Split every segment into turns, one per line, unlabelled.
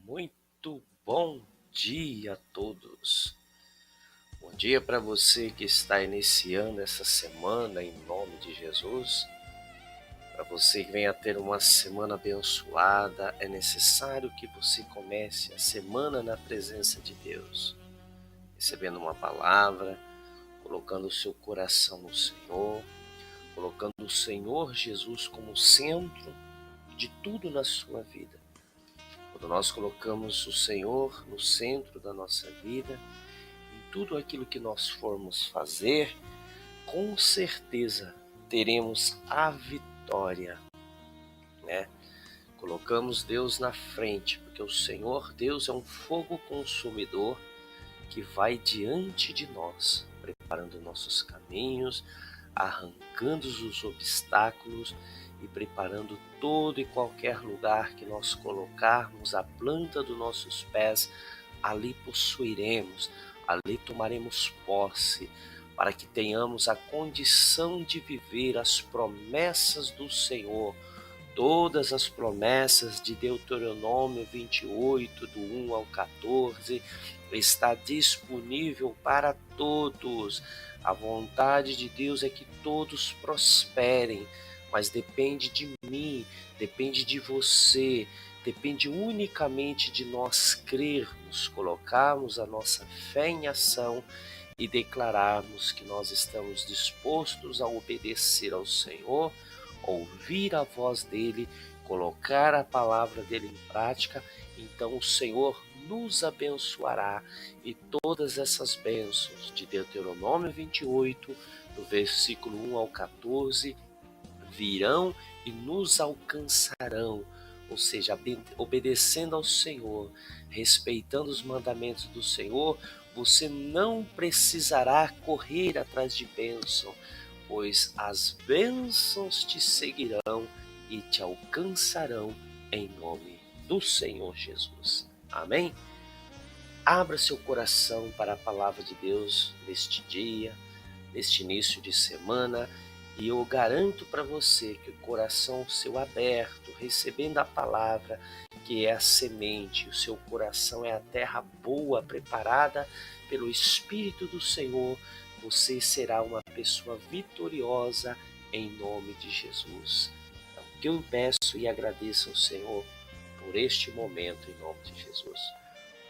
Muito bom dia a todos. Bom dia para você que está iniciando essa semana em nome de Jesus. Para você que venha ter uma semana abençoada, é necessário que você comece a semana na presença de Deus, recebendo uma palavra, colocando o seu coração no Senhor, colocando o Senhor Jesus como centro de tudo na sua vida. Quando nós colocamos o Senhor no centro da nossa vida, em tudo aquilo que nós formos fazer, com certeza teremos a vitória, né? Colocamos Deus na frente, porque o Senhor Deus é um fogo consumidor que vai diante de nós, preparando nossos caminhos, arrancando os obstáculos e preparando todo e qualquer lugar que nós colocarmos a planta dos nossos pés, ali possuiremos, ali tomaremos posse, para que tenhamos a condição de viver as promessas do Senhor. Todas as promessas de Deuteronômio 28, do 1 ao 14, está disponível para todos. A vontade de Deus é que todos prosperem, mas depende de mim, depende de você, depende unicamente de nós crermos, colocarmos a nossa fé em ação e declararmos que nós estamos dispostos a obedecer ao Senhor, ouvir a voz dele, colocar a palavra dele em prática. Então o Senhor nos abençoará e todas essas bênçãos de Deuteronômio 28, do versículo 1 ao 14, virão e nos alcançarão, ou seja, obedecendo ao Senhor, respeitando os mandamentos do Senhor, você não precisará correr atrás de bênção, pois as bênçãos te seguirão e te alcançarão em nome do Senhor Jesus. Amém? Abra seu coração para a palavra de Deus neste dia, neste início de semana, e eu garanto para você que o coração seu aberto, recebendo a palavra, que é a semente, o seu coração é a terra boa, preparada pelo Espírito do Senhor, você será uma pessoa vitoriosa em nome de Jesus. Então, que eu peço e agradeço ao Senhor por este momento em nome de Jesus.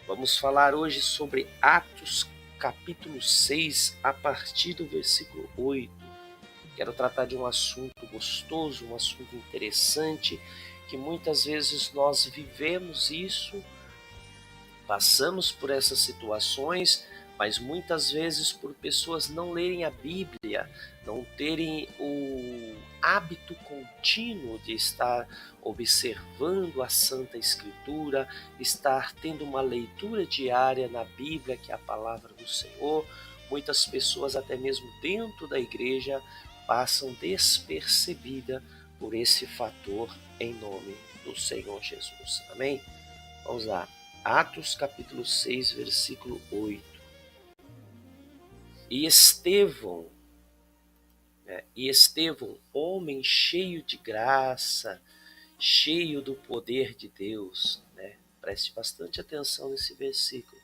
Vamos falar hoje sobre Atos capítulo 6, a partir do versículo 8. Quero tratar de um assunto gostoso, um assunto interessante, que muitas vezes nós vivemos isso, passamos por essas situações, mas muitas vezes por pessoas não lerem a Bíblia, não terem o hábito contínuo de estar observando a Santa Escritura, estar tendo uma leitura diária na Bíblia, que é a palavra do Senhor. Muitas pessoas, até mesmo dentro da igreja, passam despercebida por esse fator em nome do Senhor Jesus. Amém? Vamos lá. Atos capítulo 6, versículo 8. E Estevão, homem cheio de graça, cheio do poder de Deus, preste bastante atenção nesse versículo.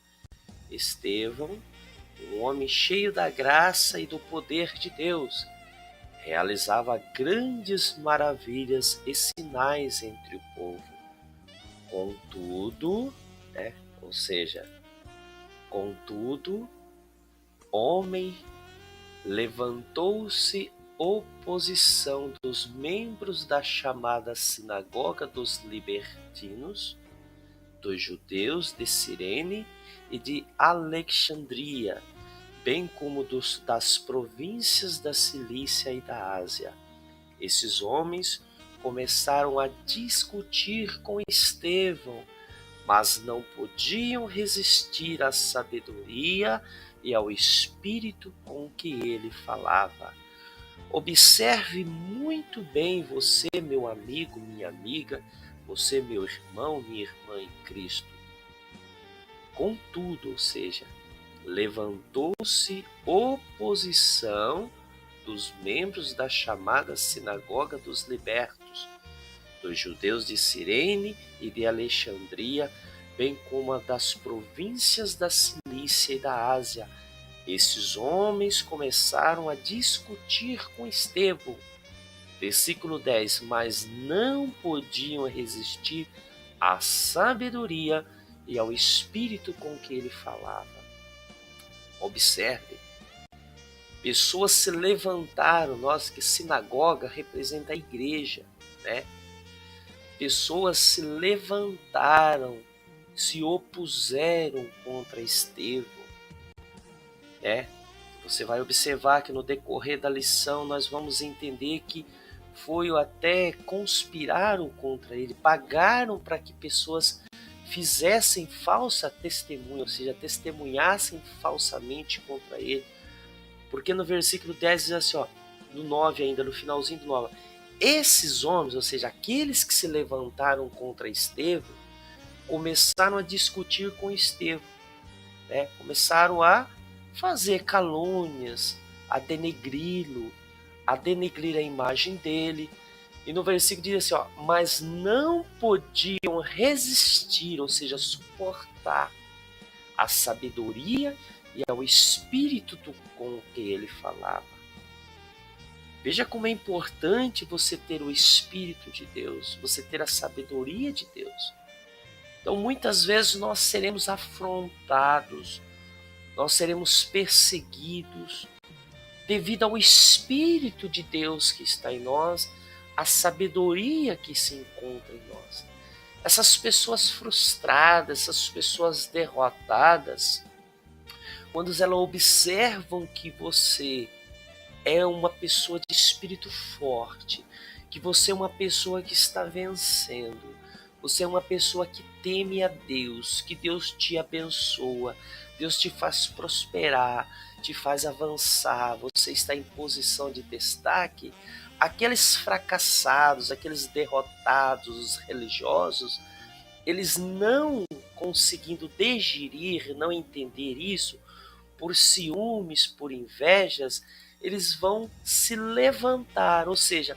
Estevão, um homem cheio da graça e do poder de Deus, realizava grandes maravilhas e sinais entre o povo. Contudo, homem, levantou-se oposição dos membros da chamada Sinagoga dos Libertinos, dos judeus de Cirene e de Alexandria, bem como das províncias da Cilícia e da Ásia. Esses homens começaram a discutir com Estevão, mas não podiam resistir à sabedoria e ao espírito com que ele falava. Observe muito bem, você, meu amigo, minha amiga, você, meu irmão, minha irmã em Cristo. Contudo, ou seja, levantou-se oposição dos membros da chamada Sinagoga dos Libertos, dos judeus de Cirene e de Alexandria, bem como a das províncias da Cilícia e da Ásia. Esses homens começaram a discutir com Estevão. Versículo 10: mas não podiam resistir à sabedoria e ao espírito com que ele falava. Observe, pessoas se levantaram, que sinagoga representa a igreja, né? Pessoas se levantaram, se opuseram contra Estevão, né? Você vai observar que no decorrer da lição nós vamos entender que foi até conspiraram contra ele, pagaram para que pessoas fizessem falsa testemunha, ou seja, testemunhassem falsamente contra ele. Porque no versículo 10 diz assim, no 9 ainda, no finalzinho do 9, esses homens, ou seja, aqueles que se levantaram contra Estevão, começaram a discutir com Estevão, né? Começaram a fazer calúnias, a denegri-lo, a denegrir a imagem dele. E no versículo diz assim, mas não podiam resistir, ou seja, suportar a sabedoria e ao espírito com que ele falava. Veja como é importante você ter o Espírito de Deus, você ter a sabedoria de Deus. Então, muitas vezes nós seremos afrontados, nós seremos perseguidos, devido ao Espírito de Deus que está em nós, a sabedoria que se encontra em nós. Essas pessoas frustradas, essas pessoas derrotadas, quando elas observam que você é uma pessoa de espírito forte, que você é uma pessoa que está vencendo, você é uma pessoa que teme a Deus, que Deus te abençoa, Deus te faz prosperar, te faz avançar, você está em posição de destaque, aqueles fracassados, aqueles derrotados, os religiosos, eles não conseguindo digerir, não entender isso, por ciúmes, por invejas, eles vão se levantar, ou seja,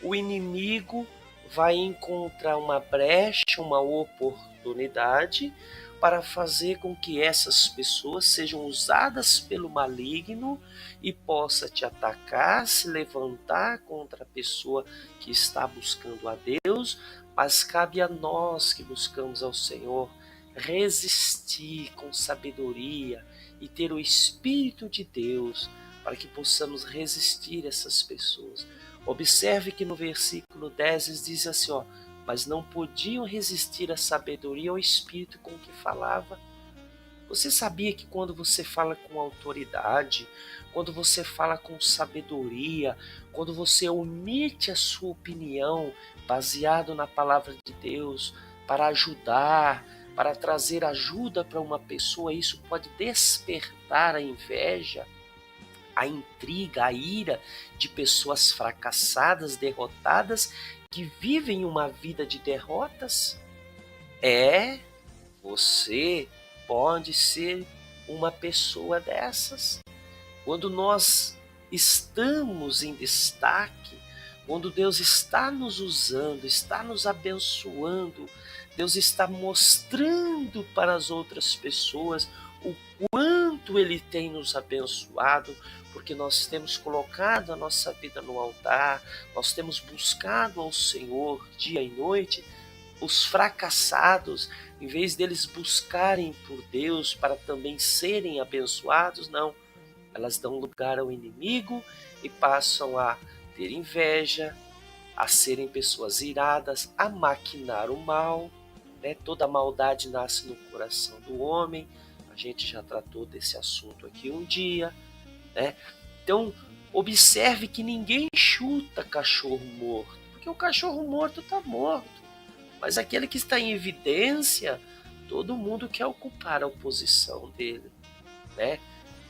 o inimigo vai encontrar uma brecha, uma oportunidade para fazer com que essas pessoas sejam usadas pelo maligno e possa te atacar, se levantar contra a pessoa que está buscando a Deus, mas cabe a nós que buscamos ao Senhor resistir com sabedoria e ter o Espírito de Deus para que possamos resistir a essas pessoas. Observe que no versículo 10 diz assim, mas não podiam resistir à sabedoria ao Espírito com que falava. Você sabia que quando você fala com autoridade, quando você fala com sabedoria, quando você omite a sua opinião baseado na palavra de Deus para ajudar, para trazer ajuda para uma pessoa, isso pode despertar a inveja, a intriga, a ira de pessoas fracassadas, derrotadas, que vivem uma vida de derrotas? Você pode ser uma pessoa dessas. Quando nós estamos em destaque, quando Deus está nos usando, está nos abençoando, Deus está mostrando para as outras pessoas o quanto Ele tem nos abençoado, porque nós temos colocado a nossa vida no altar, nós temos buscado ao Senhor dia e noite. Os fracassados, em vez deles buscarem por Deus para também serem abençoados, não. Elas dão lugar ao inimigo e passam a ter inveja, a serem pessoas iradas, a maquinar o mal, né? Toda maldade nasce no coração do homem. A gente já tratou desse assunto aqui um dia, né? Então, observe que ninguém chuta cachorro morto, porque o cachorro morto está morto. Mas aquele que está em evidência, todo mundo quer ocupar a posição dele, né?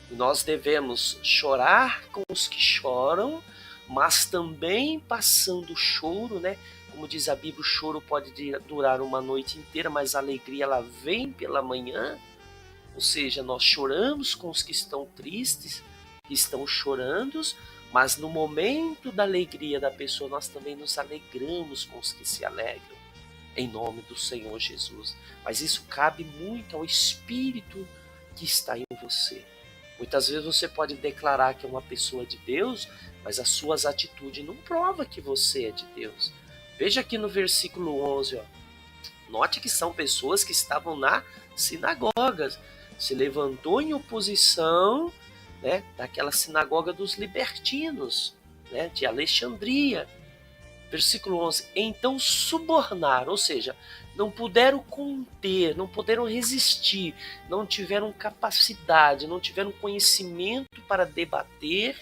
E nós devemos chorar com os que choram, mas também passando o choro, né? Como diz a Bíblia, o choro pode durar uma noite inteira, mas a alegria ela vem pela manhã. Ou seja, nós choramos com os que estão tristes, que estão chorando, mas no momento da alegria da pessoa, nós também nos alegramos com os que se alegram. em nome do Senhor Jesus. Mas isso cabe muito ao Espírito que está em você. Muitas vezes você pode declarar que é uma pessoa de Deus, mas as suas atitudes não provam que você é de Deus. Veja aqui no versículo 11, ó. Note que são pessoas que estavam na sinagoga. Se levantou em oposição, né, daquela sinagoga dos libertinos, né, de Alexandria. Versículo 11. Então subornaram, ou seja, não puderam conter, não puderam resistir, não tiveram capacidade, não tiveram conhecimento para debater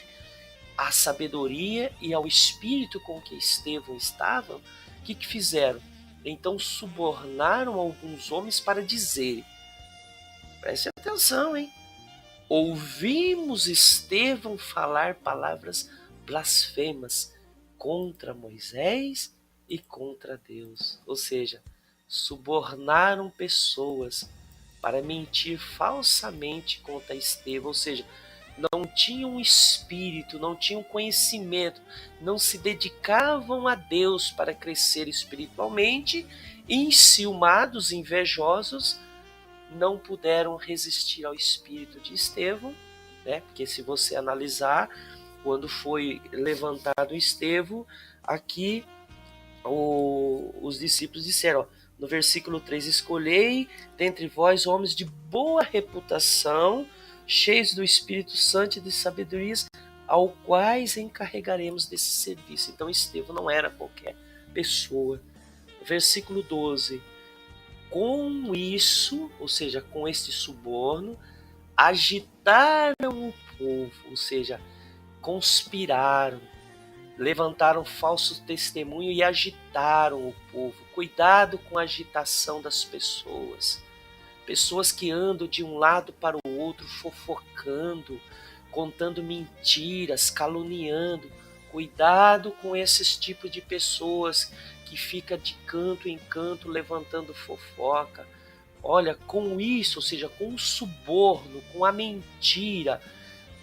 a sabedoria e ao espírito com que Estevão estava. O que fizeram? Então subornaram alguns homens para dizer, preste atenção, hein? Ouvimos Estevão falar palavras blasfemas contra Moisés e contra Deus. Ou seja, subornaram pessoas para mentir falsamente contra Estevão. Ou seja, não tinham espírito, não tinham conhecimento, não se dedicavam a Deus para crescer espiritualmente, e enciumados, invejosos, não puderam resistir ao espírito de Estevão, né? Porque se você analisar, quando foi levantado Estevão, aqui os discípulos disseram, ó, no versículo 3, escolhei dentre vós homens de boa reputação, cheios do Espírito Santo e de sabedorias, ao quais encarregaremos desse serviço. Então Estevão não era qualquer pessoa. Versículo 12, com isso, ou seja, com este suborno, agitaram o povo, ou seja, conspiraram, levantaram falso testemunho e agitaram o povo. Cuidado com a agitação das pessoas. Pessoas que andam de um lado para o outro, fofocando, contando mentiras, caluniando. Cuidado com esses tipos de pessoas que fica de canto em canto levantando fofoca. Olha, com isso, ou seja, com o suborno, com a mentira,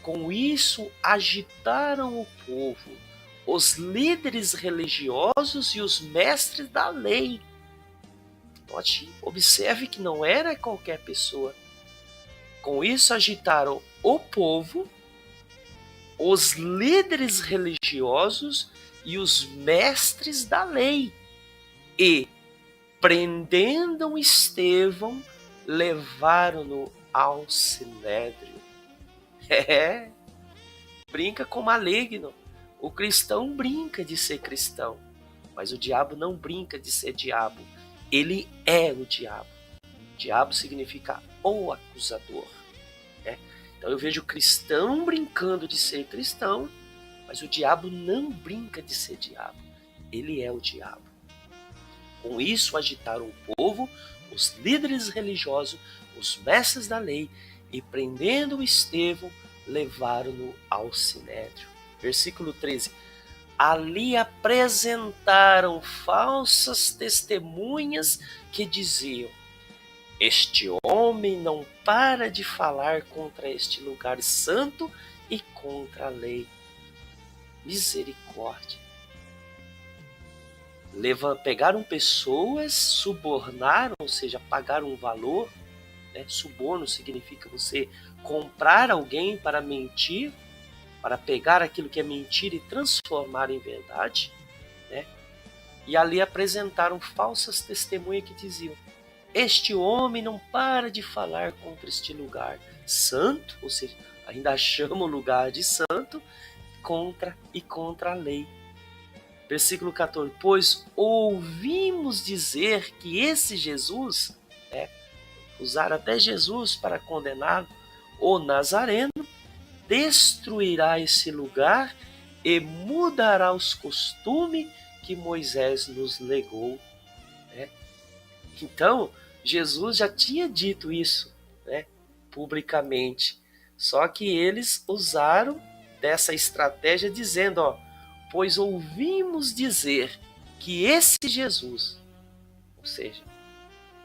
com isso agitaram o povo, os líderes religiosos e os mestres da lei. Note, observe que não era qualquer pessoa. Com isso agitaram o povo, os líderes religiosos e os mestres da lei. E, prendendo Estevão, levaram-no ao sinédrio. Brinca com o maligno. O cristão brinca de ser cristão, mas o diabo não brinca de ser diabo. Ele é o diabo. Diabo significa o acusador. Né? Então eu vejo o cristão brincando de ser cristão, mas o diabo não brinca de ser diabo. Ele é o diabo. Com isso agitaram o povo, os líderes religiosos, os mestres da lei, e prendendo Estevão, levaram-no ao sinédrio. Versículo 13. Ali apresentaram falsas testemunhas que diziam, este homem não para de falar contra este lugar santo e contra a lei. Misericórdia. Pegaram pessoas, subornaram, ou seja, pagaram um valor. Né? Suborno significa você comprar alguém para mentir, para pegar aquilo que é mentira e transformar em verdade. Né? E ali apresentaram falsas testemunhas que diziam, este homem não para de falar contra este lugar santo, ou seja, ainda chama o lugar de santo, contra a lei. Versículo 14, pois ouvimos dizer que esse Jesus, né, usaram até Jesus para condená-lo, o Nazareno, destruirá esse lugar e mudará os costumes que Moisés nos legou. Né? Então, Jesus já tinha dito isso, né, publicamente. Só que eles usaram dessa estratégia dizendo, ó, pois ouvimos dizer que esse Jesus, ou seja,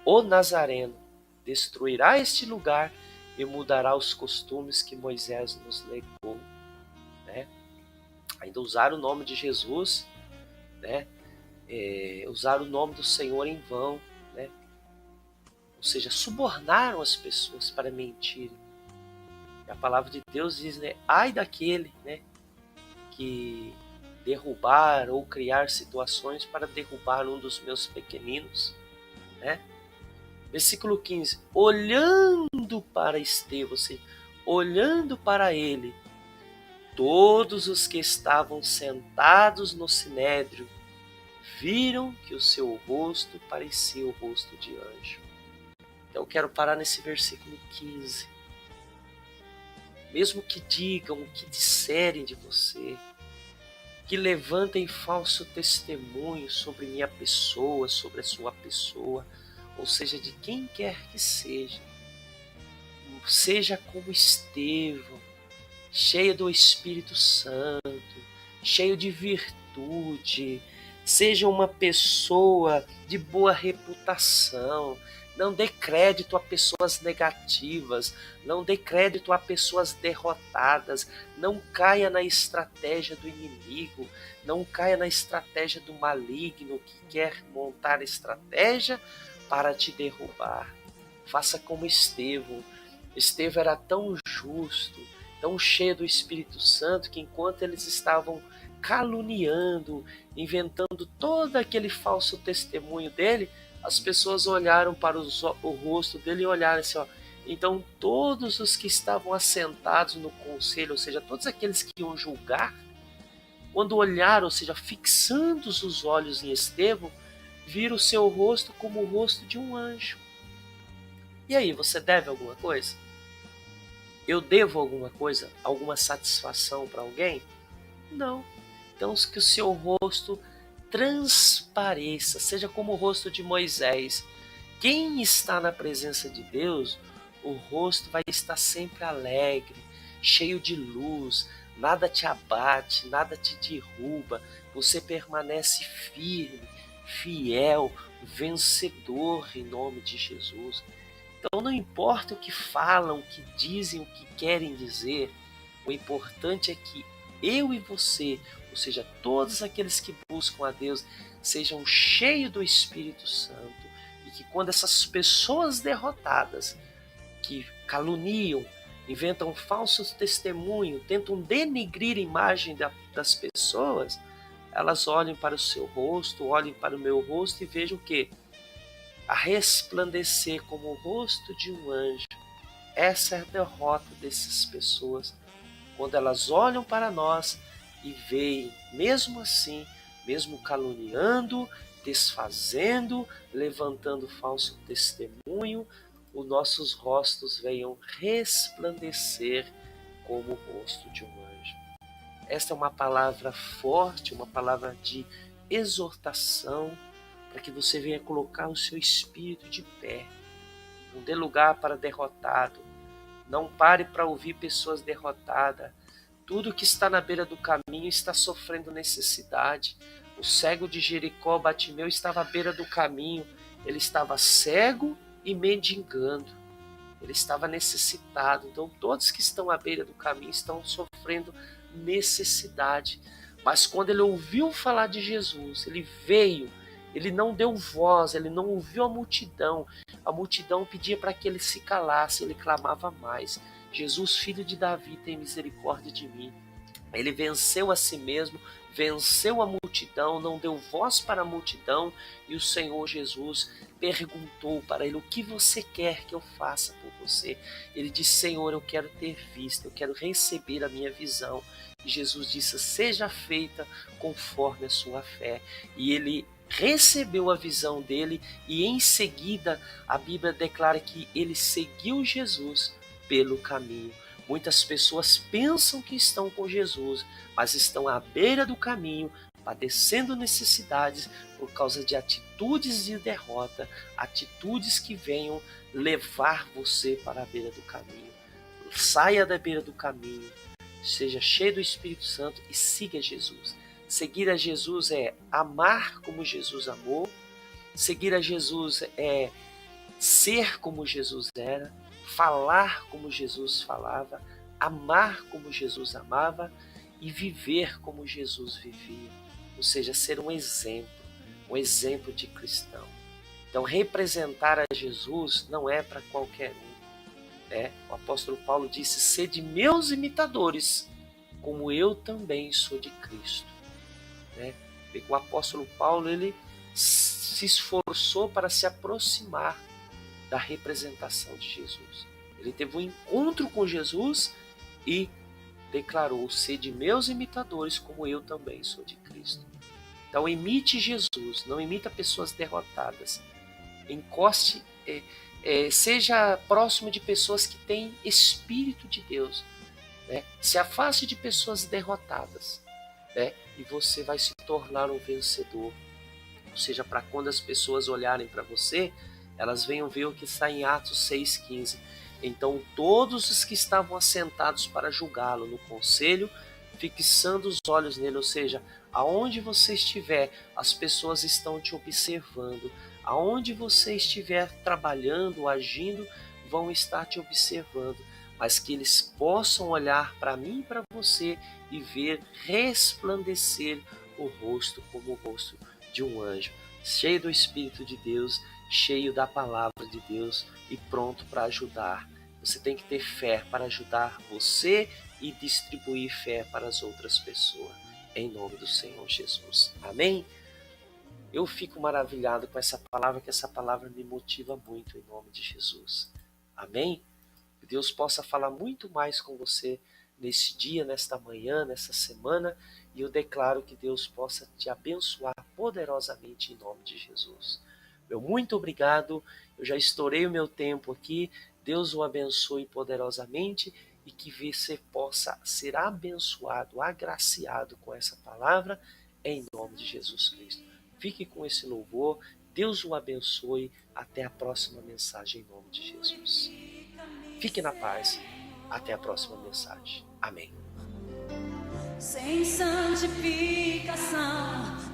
o Nazareno, destruirá este lugar e mudará os costumes que Moisés nos legou. Né? Ainda usaram o nome de Jesus, né? usar o nome do Senhor em vão, né? Ou seja, subornaram as pessoas para mentirem. E a palavra de Deus diz, né? Ai daquele, né, que derrubar ou criar situações para derrubar um dos meus pequeninos, né? Versículo 15. Olhando para Estevão, ou seja, olhando para ele, todos os que estavam sentados no sinédrio viram que o seu rosto parecia o rosto de anjo. Então eu quero parar nesse versículo 15. Mesmo que digam o que disserem de você, que levantem falso testemunho sobre minha pessoa, sobre a sua pessoa, ou seja, de quem quer que seja como Estevão, cheio do Espírito Santo, cheio de virtude, seja uma pessoa de boa reputação. Não dê crédito a pessoas negativas, não dê crédito a pessoas derrotadas, não caia na estratégia do inimigo, não caia na estratégia do maligno que quer montar estratégia para te derrubar. Faça como Estevão. Estevão era tão justo, tão cheio do Espírito Santo, que enquanto eles estavam caluniando, inventando todo aquele falso testemunho dele, as pessoas olharam para o rosto dele e olharam assim, ó. Então todos os que estavam assentados no conselho, ou seja, todos aqueles que iam julgar, quando olharam, ou seja, fixando os olhos em Estevão, viram o seu rosto como o rosto de um anjo. E aí, você deve alguma coisa? Eu devo alguma coisa? Alguma satisfação para alguém? Não. Então que o seu rosto transpareça, seja como o rosto de Moisés. Quem está na presença de Deus, o rosto vai estar sempre alegre, cheio de luz, nada te abate, nada te derruba, você permanece firme, fiel, vencedor em nome de Jesus. Então não importa o que falam, o que dizem, o que querem dizer, o importante é que eu e você, ou seja, todos aqueles que buscam a Deus, sejam cheios do Espírito Santo e que quando essas pessoas derrotadas, que caluniam, inventam falsos testemunhos, tentam denegrir a imagem das pessoas, elas olhem para o seu rosto, olhem para o meu rosto e vejam o quê? A resplandecer como o rosto de um anjo. Essa é a derrota dessas pessoas, quando elas olham para nós e veem, mesmo assim, mesmo caluniando, desfazendo, levantando falso testemunho, os nossos rostos venham resplandecer como o rosto de um anjo. Esta é uma palavra forte, uma palavra de exortação, para que você venha colocar o seu espírito de pé. Não dê lugar para derrotado. Não pare para ouvir pessoas derrotadas. Tudo que está na beira do caminho está sofrendo necessidade. O cego de Jericó, Batimeu, estava à beira do caminho. Ele estava cego e mendigando. Ele estava necessitado. Então todos que estão à beira do caminho estão sofrendo necessidade. Mas quando ele ouviu falar de Jesus, ele veio. Ele não deu voz, ele não ouviu a multidão. A multidão pedia para que ele se calasse, ele clamava mais. Jesus, filho de Davi, tem misericórdia de mim. Ele venceu a si mesmo, venceu a multidão, não deu voz para a multidão, e o Senhor Jesus perguntou para ele: o que você quer que eu faça por você? Ele disse: Senhor, eu quero ter vista, eu quero receber a minha visão. E Jesus disse: seja feita conforme a sua fé. E ele recebeu a visão dele, e em seguida a Bíblia declara que ele seguiu Jesus pelo caminho. Muitas pessoas pensam que estão com Jesus, mas estão à beira do caminho, padecendo necessidades por causa de atitudes de derrota, atitudes que venham levar você para a beira do caminho. Saia da beira do caminho, seja cheio do Espírito Santo e siga Jesus. Seguir a Jesus é amar como Jesus amou, seguir a Jesus é ser como Jesus era, falar como Jesus falava, amar como Jesus amava e viver como Jesus vivia. Ou seja, ser um exemplo um exemplo de cristão. Então, representar a Jesus não é para qualquer um, né? O apóstolo Paulo disse: sede meus imitadores, como eu também sou de Cristo, né? O apóstolo Paulo, ele se esforçou para se aproximar da representação de Jesus. Ele teve um encontro com Jesus e declarou: sede meus imitadores, como eu também sou de Cristo. Então imite Jesus, não imita pessoas derrotadas. Encoste, seja próximo de pessoas que têm Espírito de Deus, né? Se afaste de pessoas derrotadas, né? E você vai se tornar um vencedor. Ou seja, para quando as pessoas olharem para você, elas venham ver o que está em Atos 6,15. Então todos os que estavam assentados para julgá-lo no conselho, fixando os olhos nele, ou seja, aonde você estiver, as pessoas estão te observando. Aonde você estiver trabalhando, agindo, vão estar te observando. Mas que eles possam olhar para mim e para você e ver resplandecer o rosto como o rosto de um anjo, cheio do Espírito de Deus, cheio da palavra de Deus e pronto para ajudar. Você tem que ter fé para ajudar você e distribuir fé para as outras pessoas, em nome do Senhor Jesus. Amém? Eu fico maravilhado com essa palavra, que essa palavra me motiva muito em nome de Jesus. Amém? Que Deus possa falar muito mais com você nesse dia, nesta manhã, nessa semana, e eu declaro que Deus possa te abençoar poderosamente em nome de Jesus. Meu muito obrigado, eu já estourei o meu tempo aqui, Deus o abençoe poderosamente e que você possa ser abençoado, agraciado com essa palavra em nome de Jesus Cristo. Fique com esse louvor, Deus o abençoe, até a próxima mensagem em nome de Jesus. Fique na paz, até a próxima mensagem. Amém.
Sem santificação,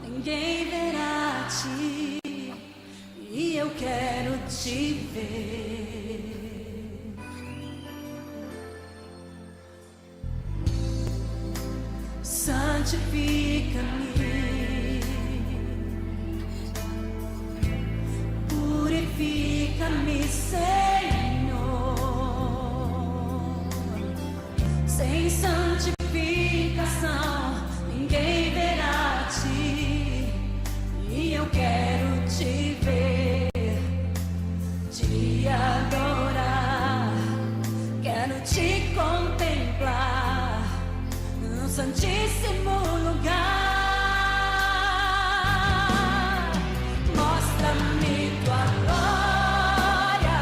ninguém verá a ti, e eu quero te ver. Santifica-me, purifica-me, Senhor. Sem santificação, ninguém verá a ti, e eu quero te ver, te adorar, quero te contemplar no santíssimo lugar. Mostra-me tua glória,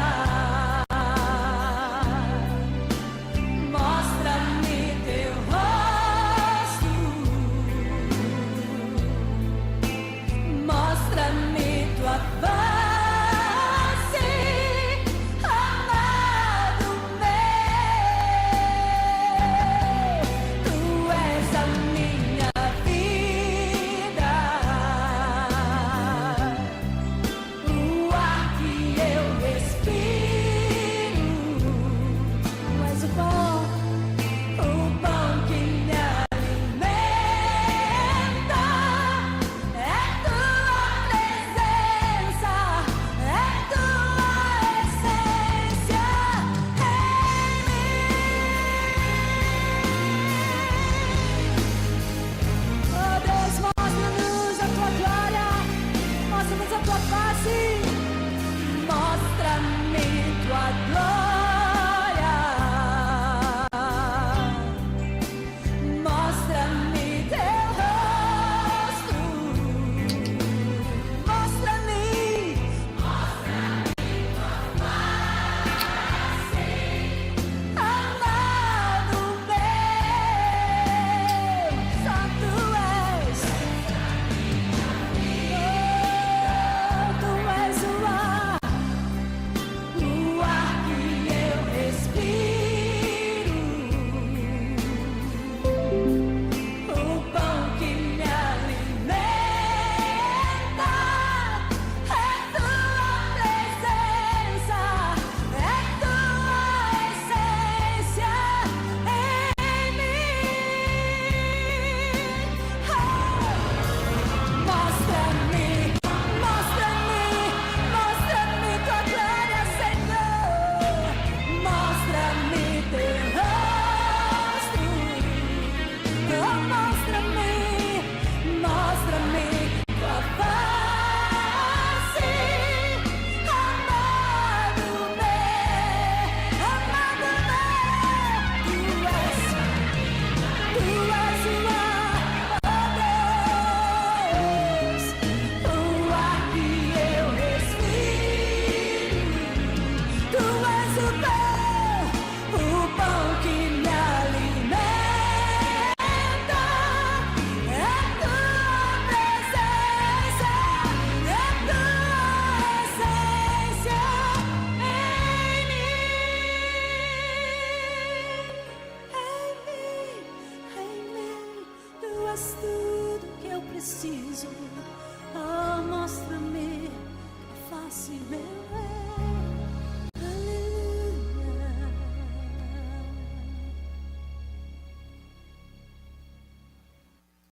meu rei.